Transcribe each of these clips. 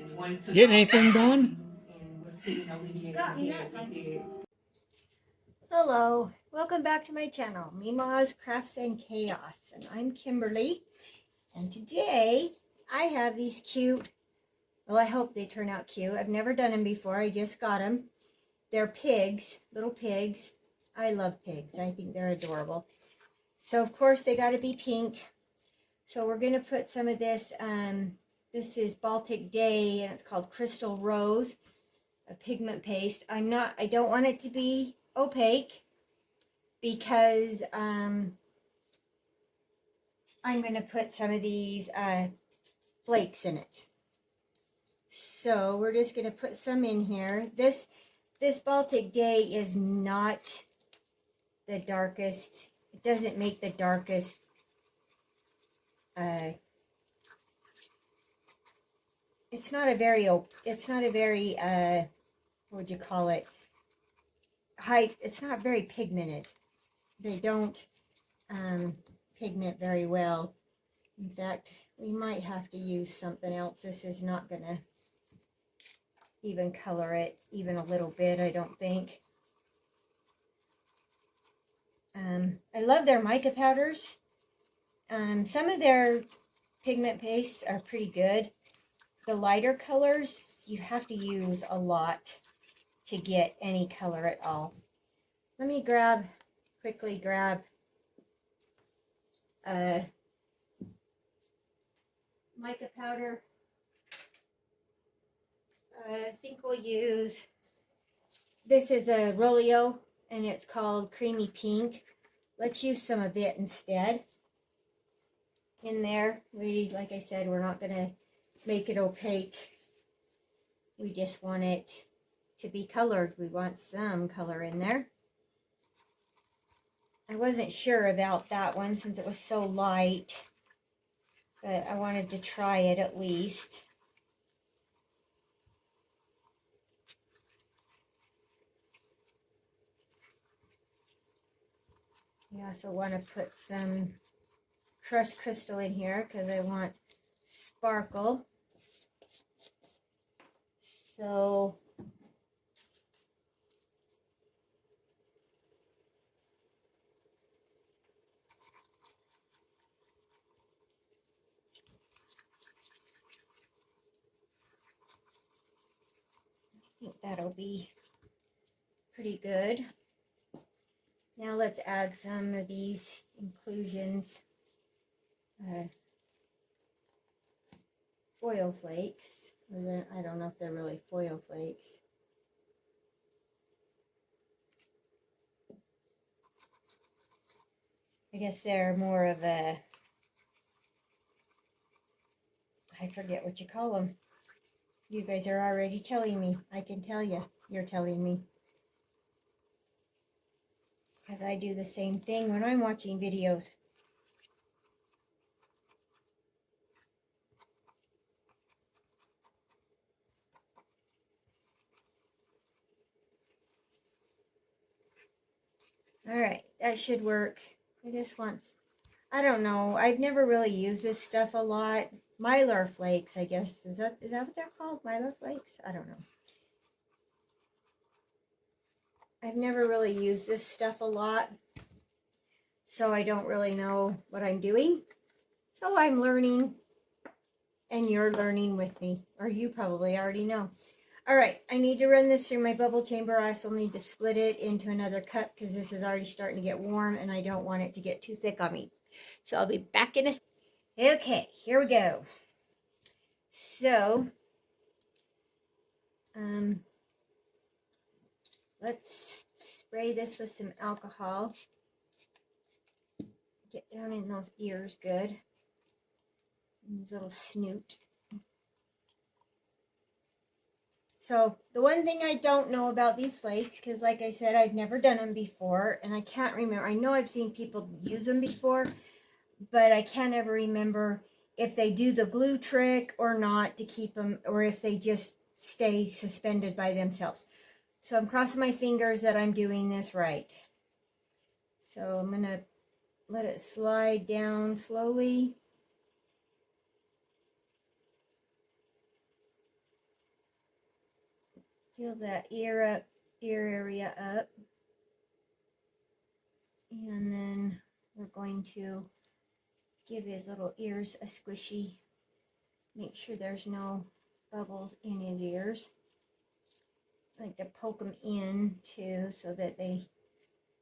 Getting anything done? Hello, welcome back to my channel, Mima's Crafts and Chaos, and I'm Kimberly, and today I have these cute, well, I hope they turn out cute. I've never done them before. I just got them. They're pigs, little pigs. I love pigs. I think they're adorable. So, of course, they got to be pink. So we're going to put some of this, this is Baltic Day, and it's called Crystal Rose, a pigment paste. I don't want it to be opaque, because I'm going to put some of these flakes in it. So we're just going to put some in here. This Baltic Day is not the darkest. It doesn't make the darkest it's not a very what would you call it, it's not very pigmented. They don't pigment very well. In fact, we might have to use something else. This is not going to even color it even a little bit, I don't think. I love their mica powders. Some of their pigment pastes are pretty good. The lighter colors, you have to use a lot to get any color at all. Let me quickly grab mica powder. I think we'll use, this is a Rolio, and it's called Creamy Pink. Let's use some of it instead. In there, like I said, we're not going to make it opaque. We just want it to be colored. We want some color in there. I wasn't sure about that one since it was so light, but I wanted to try it at least. We also want to put some crushed crystal in here because I want sparkle. So I think that'll be pretty good. Now let's add some of these inclusions. Foil flakes. I don't know if they're really foil flakes. I guess they're more of a, I forget what you call them. You guys are already telling me. I can tell you. You're telling me. Because I do the same thing when I'm watching videos. Alright, that should work. I just want, I don't know. I've never really used this stuff a lot. Mylar flakes, I guess. Is that what they're called? Mylar flakes? I don't know. I've never really used this stuff a lot, so I don't really know what I'm doing. So I'm learning, and you're learning with me, or you probably already know. All right, I need to run this through my bubble chamber. I also need to split it into another cup because this is already starting to get warm, and I don't want it to get too thick on me. So I'll be back in a second. Okay, here we go. So, let's spray this with some alcohol. Get down in those ears good. And his little snoot. So, the one thing I don't know about these flakes, because like I said, I've never done them before, and I can't remember. I know I've seen people use them before, but I can't ever remember if they do the glue trick or not to keep them, or if they just stay suspended by themselves. So I'm crossing my fingers that I'm doing this right. So I'm going to let it slide down slowly. Fill that ear area up. And then we're going to give his little ears a squishy. Make sure there's no bubbles in his ears. I like to poke them in too so that they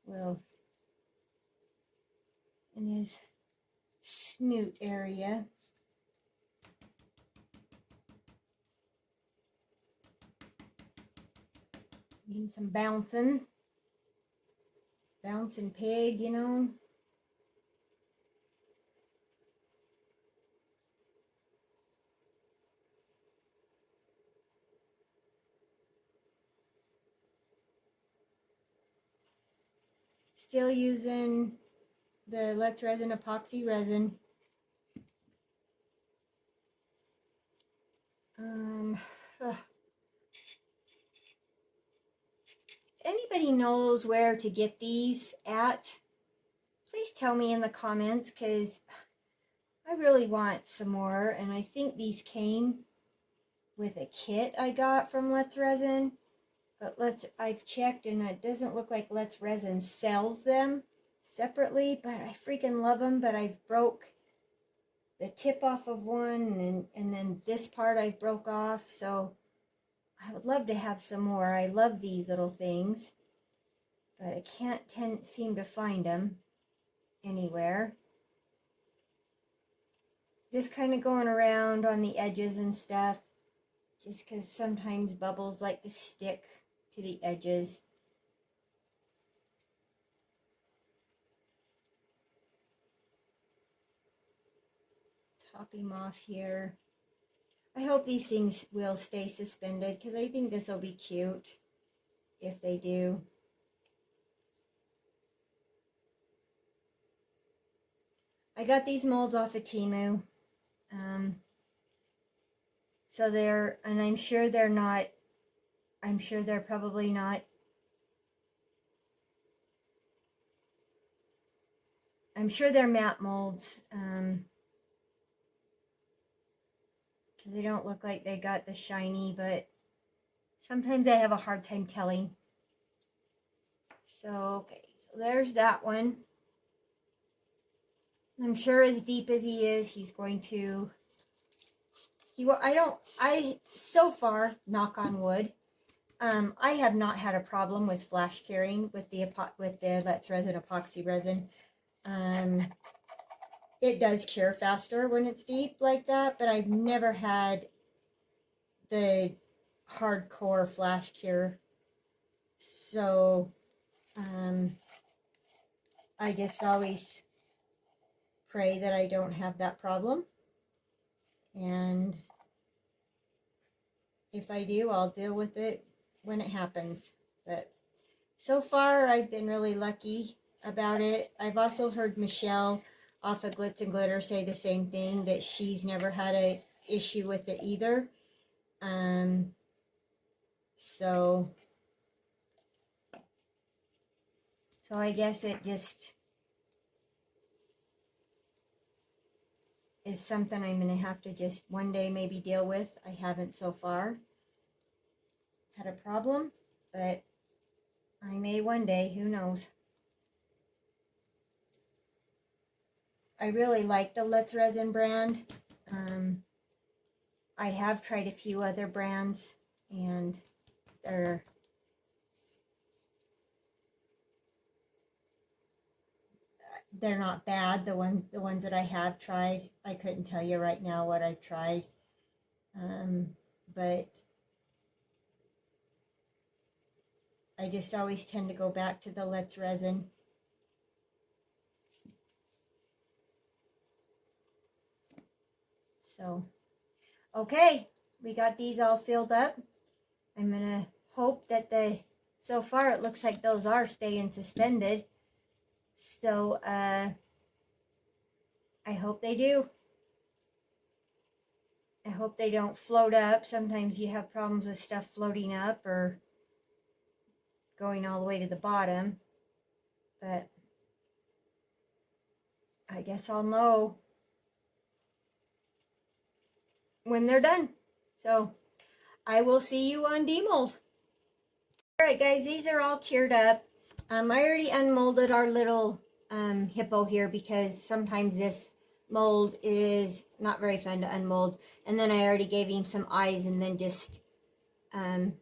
will, in his snoot area. Give him some bouncing. Bouncing pig, you know. Still using the Let's Resin epoxy resin. Anybody knows where to get these at? Please tell me in the comments, because I really want some more, and I think these came with a kit I got from Let's Resin, but I've checked and it doesn't look like Let's Resin sells them separately, but I freaking love them. But I've broke the tip off of one, and then this part I broke off, so I would love to have some more. I love these little things, but I can't seem to find them anywhere. Just kind of going around on the edges and stuff, just because sometimes bubbles like to stick to the edges. Top him off here. I hope these things will stay suspended, because I think this will be cute if they do. I got these molds off of Temu. So they're, and I'm sure they're not, I'm sure they're probably not, I'm sure they're matte molds, because they don't look like they got the shiny, but sometimes I have a hard time telling. So, okay, so there's that one. I'm sure as deep as he is, he's going to, so far, knock on wood, I have not had a problem with flash curing with the Let's Resin epoxy resin. It does cure faster when it's deep like that, but I've never had the hardcore flash cure. So, I just always pray that I don't have that problem. And if I do, I'll deal with it when it happens. But so far, I've been really lucky about it. I've also heard Michelle off of Glitz and Glitter say the same thing, that she's never had an issue with it either. So I guess it just is something I'm going to have to just one day maybe deal with. I haven't so far had a problem, but I may one day, who knows. I really like the Let's Resin brand. I have tried a few other brands, and they're not bad. The ones that I have tried, I couldn't tell you right now what I've tried, but I just always tend to go back to the Let's Resin. So, okay, we got these all filled up. I'm gonna hope that so far it looks like those are staying suspended. So, I hope they do. I hope they don't float up. Sometimes you have problems with stuff floating up or going all the way to the bottom. But I guess I'll know when they're done. So I will see you on demold. All right, guys, these are all cured up. I already unmolded our little hippo here because sometimes this mold is not very fun to unmold. And then I already gave him some eyes and then just in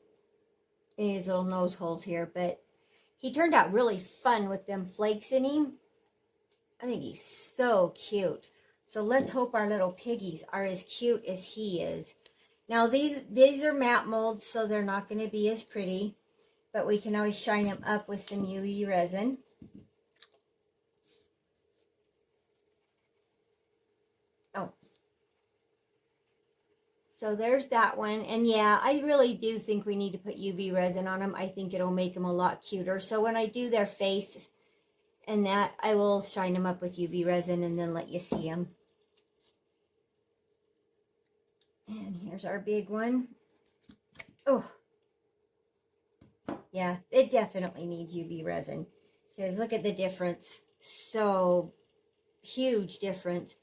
his little nose holes here. But he turned out really fun with them flakes in him. I think he's so cute. So let's hope our little piggies are as cute as he is. Now these are matte molds, so they're not going to be as pretty. But we can always shine them up with some UV resin. Oh. So there's that one. And yeah, I really do think we need to put UV resin on them. I think it'll make them a lot cuter. So when I do their face and that, I will shine them up with UV resin and then let you see them. And here's our big one. Oh. Yeah, it definitely needs UV resin. Because look at the difference. So huge difference.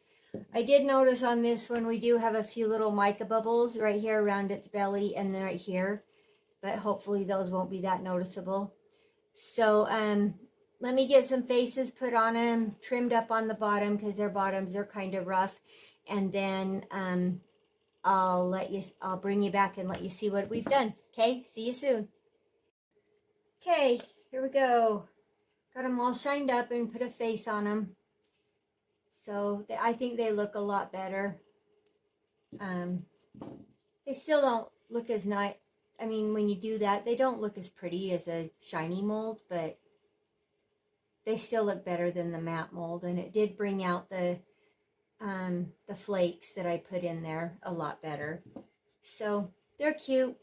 I did notice on this one we do have a few little mica bubbles right here around its belly and then right here. But hopefully those won't be that noticeable. So let me get some faces put on them, trimmed up on the bottom because their bottoms are kind of rough. And then I'll bring you back and let you see what we've done. Okay, see you soon. Okay, here we go. Got them all shined up and put a face on them. So I think they look a lot better. They still don't look as nice. I mean, when you do that, they don't look as pretty as a shiny mold, but they still look better than the matte mold. And it did bring out the flakes that I put in there a lot better. So they're cute.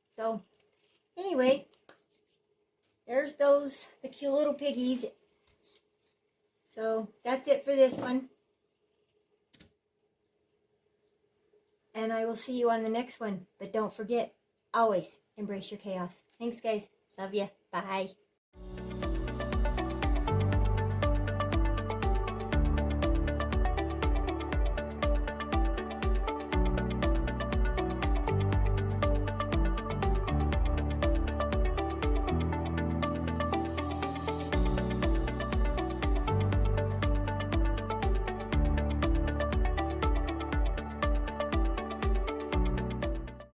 So anyway, there's the cute little piggies. So that's it for this one. And I will see you on the next one. But don't forget, always embrace your chaos. Thanks, guys. Love ya. Bye.